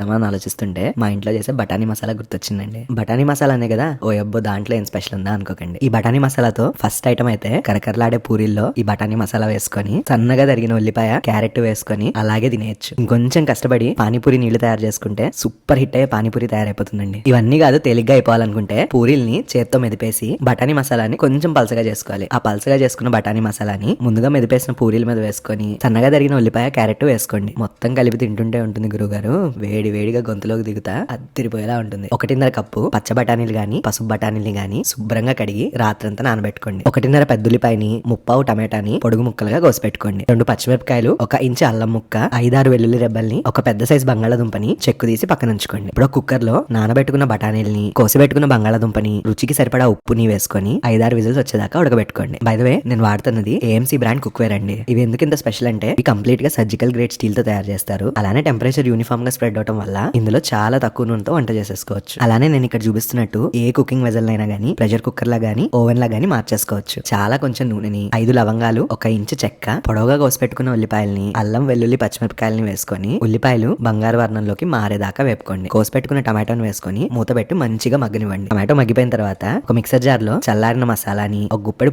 అని ఆలోచిస్తుంటే మా ఇంట్లో చేసే బఠానీ మసాలా గుర్తొచ్చిందండి. బఠానీ మసాలా అనే కదా ఓ అబ్బో దాంట్లో ఏం స్పెషల్ ఉందా అనుకోకండి. ఈ బఠానీ మసాలాతో ఫస్ట్ ఐటమ్ అయితే కరకరలాడే పూరీల్లో ఈ బఠానీ మసాలా వేసుకొని సన్నగా తరిగిన ఉల్లిపాయ క్యారెట్ వేసుకొని అలాగే తినేయచ్చు. ఇంకొంచెం కష్టపడి పానీపూరి నీళ్లు తయారు చేసుకుంటే సూపర్ హిట్ అయ్యే పానీపూరి తయారైపోతుందండి. ఇవన్నీ కాదు తేలిగ్గా అయిపోవాలనుకుంటే పూరీల్ని చేత్తో మెదిపేసి బఠానీ మసాలాని కొంచెం పలసగా చేసుకోవాలి. ఆ పలసగా చేసుకున్న బఠానీ మసాలాని ముందుగా మెదిపేసిన పూరీల మీద వేసుకొని సన్నగా తరిగిన ఉల్లిపాయ క్యారెట్ వేసుకోండి. మొత్తం కలిపి తింటుంటే ఉంటుంది గురువుగారు, వేడి వేడిగా గొంతులోకి దిగుతా అదిరిపోయేలా ఉంటుంది. 1.5 కప్పు పచ్చ బఠానీలు గాని పసుపు బఠానీలు గాని శుభ్రంగా కడిగి రాత్రంతా నానబెట్టుకోండి. 1.5 పెద్ద ఉల్లిపాయని 30 టమాటాని పొడుగు ముక్కలుగా కోసి పెట్టుకోండి. 2 పచ్చిమిరపకాయలు, 1 ఇంచు అల్లం ముక్క, 5-6 వెల్లుల్లి రెబ్బల్ని, ఒక పెద్ద సైజు బంగాళాదుంపని చెక్కు తీసి పక్కన ఉంచుకోండి. ఇప్పుడు కుక్కర్ లో నానబెట్టుకున్న బఠానీల్ని, కోసి పెట్టుకున్న బంగాళాదుంపని, రుచికి సరిపడా ఉప్పుని వేసుకొని 5-6 విజిల్స్ వచ్చేదాకా ఉడకబెట్టుకోండి. బై ద వే నేను వాడుతున్నది ఏఎంసీ బ్రాండ్ కుక్వేర్ అండి. ఇవి ఎందుకు ఇంత స్పెషల్ అంటే ఇవి కంప్లీట్ గా సర్జికల్ గ్రేడ్ స్టీల్ తో తయారు చేస్తారు. అలానే టెంపరేచర్ యూనిఫామ్ గా స్ప్రెడ్ అవడం వల్ల ఇందులో చాలా తక్కువ నూనెతో వంట చేసేసుకోవచ్చు. అలానే నేను ఇక్కడ చూపిస్తున్నట్టు ఏ కుకింగ్ వెజల్ అయినా గానీ, ప్రెషర్ కుక్కర్ లా గానీ, ఓవెన్ లా గానీ మార్చేసుకోవచ్చు. చాలా కొంచెం నూనెని, 5 లవంగాలు, 1 ఇంచు చెక్క, పొడవుగా కోసి పెట్టుకున్న ఉల్లిపాయల్ని, అల్లం వెల్లుల్లి పచ్చిమిరపకాయలని వేసుకొని ఉల్లిపాయలు బంగారు వర్ణంలోకి మారేదాకా వేపుకోండి. కోసి పెట్టుకున్న టమాటోని వేసుకొని మూత పెట్టి మంచిగా మగ్గనివ్వండి. టమాటో మగ్గిపోయిన తర్వాత ఒక మిక్సర్ జార్ లో చల్లారిన మసాలాని, ఒక గుప్పెడు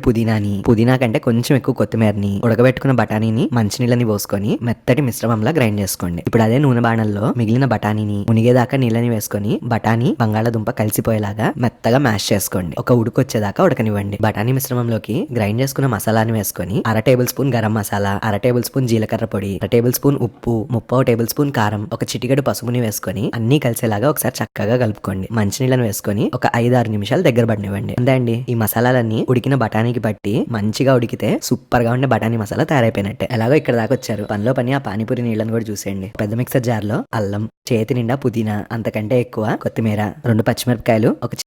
పుదీనా కంటే కొంచెం ఎక్కువ కొత్తిమీరని, ఉడకబెట్టుకున్న బఠానీని, మంచినీళ్ళని పోసుకొని మెత్తటి మిశ్రమంలా గ్రైండ్ చేసుకోండి. ఇప్పుడు అదే నూనె బాణంలో మిగిలిన బఠానీని మునిగేదాకా నీళ్ళని వేసుకొని బఠానీ బంగాళాదుంప కలిసిపోయేలాగా మెత్తగా మ్యాష్ చేసుకోండి. ఒక ఉడుకొచ్చేదాకా ఉడకనివ్వండి. బఠానీ మిశ్రమంలోకి గ్రైండ్ చేసుకున్న మసాలాని వేసుకొని 1/2 table spoon garam masala, 1/2 table spoon జీలకర్ర పొడి, 1 టేబుల్ స్పూన్ ఉప్పు, 3/4 టేబుల్ స్పూన్ కారం, ఒక చిటికెడు పసుపుని వేసుకొని అన్ని కలిసేలాగా ఒకసారి చక్కగా కలుపుకోండి. మంచినీళ్ళని వేసుకొని ఒక 5-6 నిమిషాలు దగ్గర పడినివ్వండి. అంతే అండి, ఈ మసాలాలన్నీ ఉడికిన బఠానీకి పట్టి మంచిగా ఉడికితే సూపర్ గా ఉండే బఠానీ మసాలా తయారైపోయినట్టే. ఎలాగో ఇక్కడ దాకా వచ్చారు, పనిలో పని ఆ పానీపూరి నీళ్ళని కూడా చూసేయండి. పెద్ద మిక్సర్ జార్ లో అల్లం, చేతి నిండా పుదీనా, అంతకంటే ఎక్కువ కొత్తిమీర, 2 పచ్చిమిరపకాయలు, ఒక